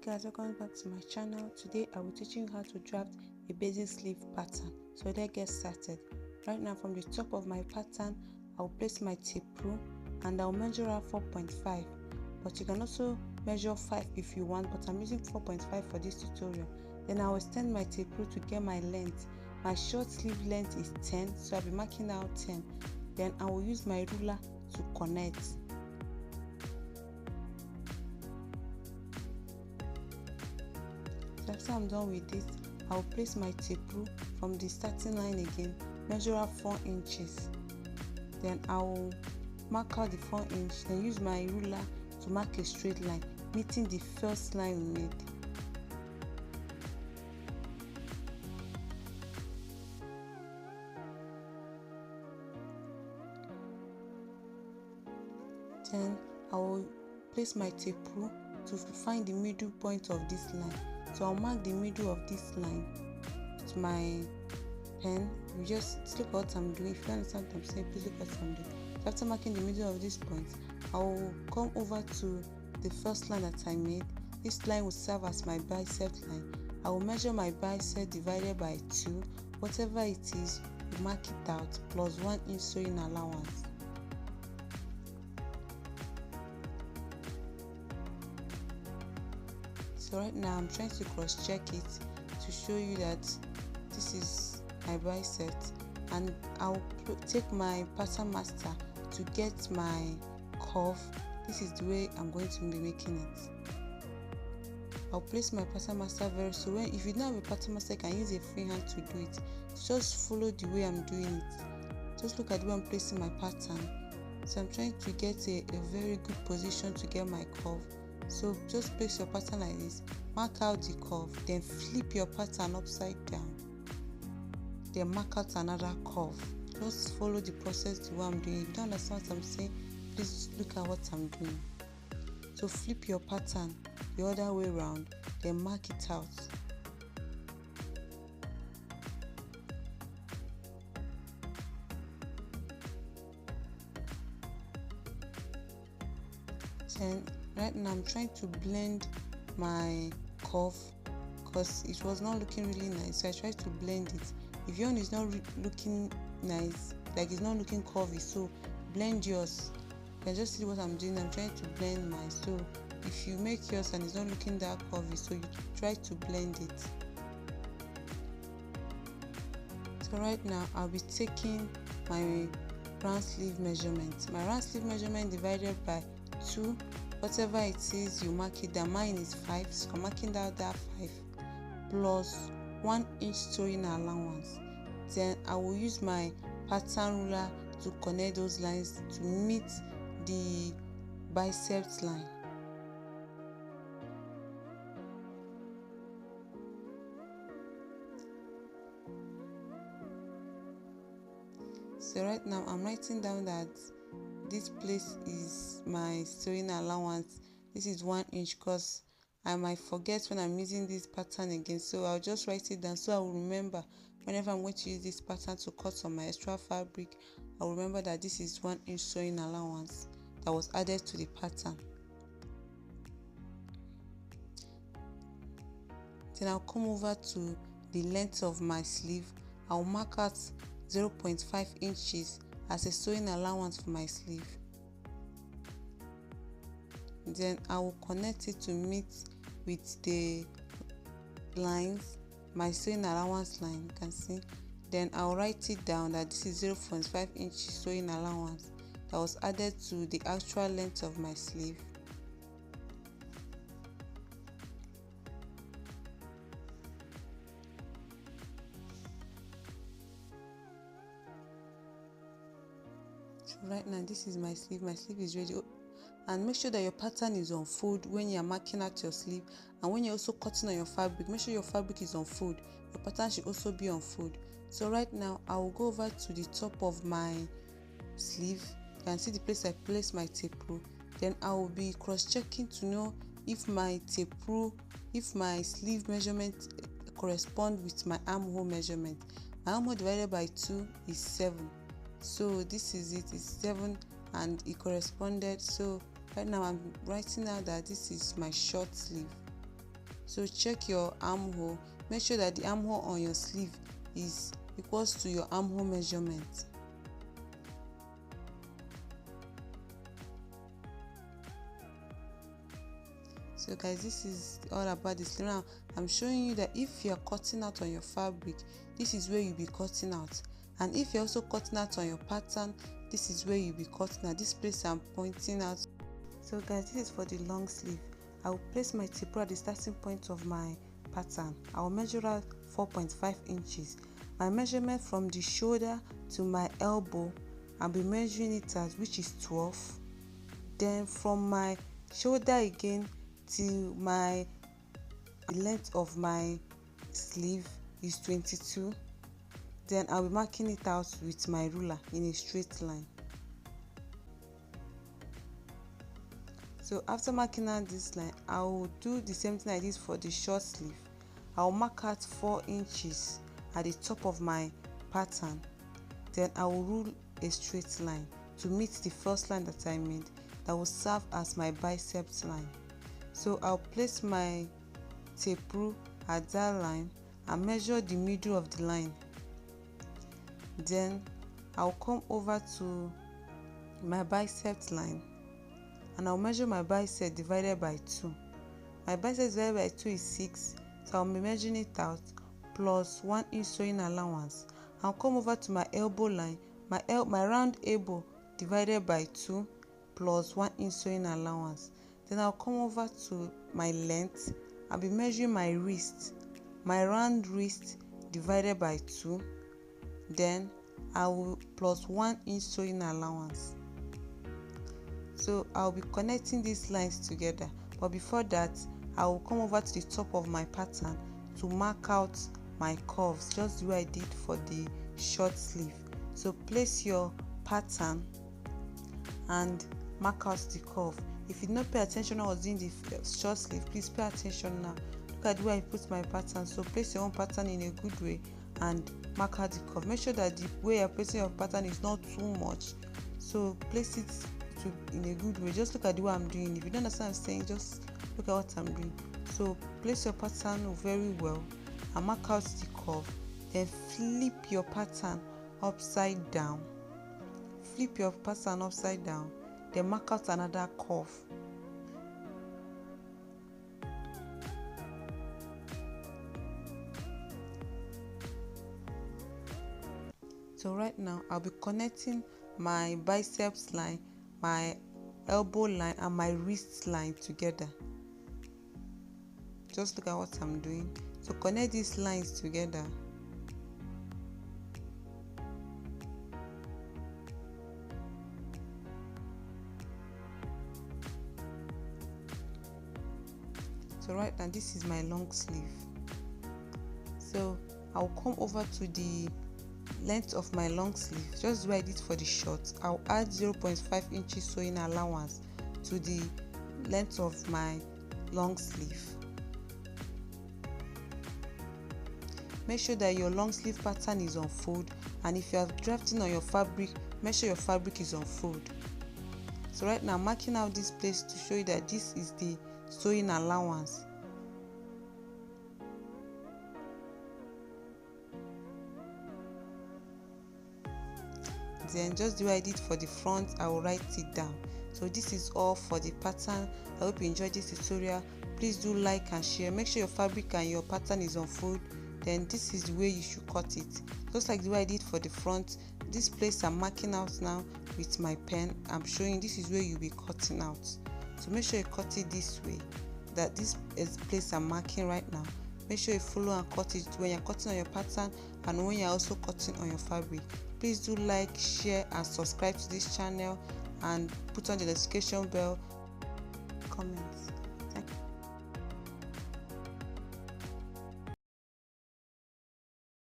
guys, welcome back to my channel. Today I will teach you how to draft a basic sleeve pattern. So let's get started. Right now, from the top of my pattern, I'll place my tape rule and I'll measure out 4.5, but you can also measure 5 if you want, but I'm using 4.5 for this tutorial. Then I'll extend my tape rule to get my length. My short sleeve length is 10, so I'll be marking out 10. Then I will use my ruler to connect. After I'm done with this, I'll place my tape rule from the starting line again, measure out 4 inches. Then I'll mark out the 4 inch, then use my ruler to mark a straight line, meeting the first line we made. Then I will place my tape rule to find the middle point of this line. So I'll mark the middle of this line with my pen. You just look at what I'm doing. If you understand what I'm saying, please look at what I'm doing. So after marking the middle of this point, I will come over to the first line that I made. This line will serve as my bicep line. I will measure my bicep divided by 2. Whatever it is, you mark it out, plus 1 inch sewing allowance. So right now I'm trying to cross check it to show you that this is my bicep, and I'll take my pattern master to get my curve. This is the way I'm going to be making it. I'll place my pattern master very so when if you don't have a pattern master, you can use a free hand to do it. Just follow the way I'm doing it. Just look at the way I'm placing my pattern. So I'm trying to get a very good position to get my curve. So just place your pattern like this, mark out the curve, then flip your pattern upside down, then mark out another curve. Just follow the process the way I'm doing. If you don't understand what I'm saying, please look at what I'm doing. So flip your pattern the other way around, then mark it out. Then right now I'm trying to blend my curve because it was not looking really nice, so I tried to blend it. If your own is not looking nice, like it's not looking curvy, so blend yours. You can just see what I'm doing. I'm trying to blend mine. So if you make yours and it's not looking that curvy, so you try to blend it. So right now I'll be taking my round sleeve measurement. My round sleeve measurement divided by 2, whatever it is, you mark it down. Mine is 5, so I'm marking down that 5 plus 1 inch sewing allowance. Then I will use my pattern ruler to connect those lines to meet the biceps line. So right now I'm writing down that this place is my sewing allowance. This is 1 inch because I might forget when I'm using this pattern again, so I'll just write it down so I will remember whenever I'm going to use this pattern to cut some my extra fabric. I'll remember that this is 1 inch sewing allowance that was added to the pattern. Then I'll come over to the length of my sleeve. I'll mark out 0.5 inches as a sewing allowance for my sleeve. Then I will connect it to meet with the lines, my sewing allowance line, you can see. Then I'll write it down that this is 0.5 inches sewing allowance that was added to the actual length of my sleeve. So right now this is my sleeve. My sleeve is ready. And make sure that your pattern is on fold when you're marking out your sleeve, and when you're also cutting on your fabric, make sure your fabric is on fold. Your pattern should also be on fold. So right now I will go over to the top of my sleeve. You can see the place I place my tape rule. Then I will be cross-checking to know if my tape rule, if my sleeve measurement correspond with my armhole measurement. My armhole divided by 2 is 7. So this is it, it's 7 and it corresponded. So right now I'm writing out that this is my short sleeve. So check your armhole. Make sure that the armhole on your sleeve is equals to your armhole measurement. So guys, this is all about the sleeve. Now I'm showing you that if you're cutting out on your fabric, this is where you'll be cutting out, and if you're also cutting out on your pattern, this is where you'll be cutting out. This place I'm pointing out. So guys, this is for the long sleeve. I will place my tape at the starting point of my pattern. I will measure out 4.5 inches. My measurement from the shoulder to my elbow, I'll be measuring it as, which is 12. Then from my shoulder again till my length of my sleeve is 22. Then I'll be marking it out with my ruler in a straight line. So after marking out this line, I will do the same thing I did for the short sleeve. I will mark out 4 inches at the top of my pattern. Then I will rule a straight line to meet the first line that I made, that will serve as my biceps line. So I'll place my tape rule at that line and measure the middle of the line. Then I'll come over to my biceps line and I'll measure my bicep divided by 2. My bicep divided by 2 is 6, so I'll be measuring it out plus 1 inch sewing allowance. I'll come over to my elbow line, my round elbow divided by 2 plus 1 inch sewing allowance. Then I'll come over to my length. I'll be measuring my wrist, my round wrist divided by 2. Then I will plus 1 inch sewing allowance. So I'll be connecting these lines together, but before that I will come over to the top of my pattern to mark out my curves, just the way I did for the short sleeve. So place your pattern and mark out the curve. If you did not pay attention when I was doing the short sleeve, please pay attention now. Look at the way I put my pattern. So place your own pattern in a good way and mark out the curve. Make sure that the way you're placing your pattern is not too much. So place it in a good way. Just look at the way I'm doing. If you don't understand what I'm saying, just look at what I'm doing. So place your pattern very well and mark out the curve. Then flip your pattern upside down. Flip your pattern upside down. Then mark out another curve. So right now I'll be connecting my biceps line, my elbow line and my wrist line together. Just look at what I'm doing. So connect these lines together. So right now this is my long sleeve. So I'll come over to the length of my long sleeve, just the way I did for the short. I'll add 0.5 inches sewing allowance to the length of my long sleeve. Make sure that your long sleeve pattern is on fold, and if you are drafting on your fabric, make sure your fabric is on fold. So right now I'm marking out this place to show you that this is the sewing allowance. Then just the way I did for the front, I will write it down. So this is all for the pattern. I hope you enjoyed this tutorial. Please do like and share. Make sure your fabric and your pattern is on fold. Then this is the way you should cut it, just like the way I did for the front. This place I'm marking out now with my pen. I'm showing this is where you'll be cutting out. So make sure you cut it this way, that this is the place I'm marking right now. Make sure you follow and cut it when you're cutting on your pattern and when you're also cutting on your fabric. Please do like, share and subscribe to this channel and put on the notification bell. Comments.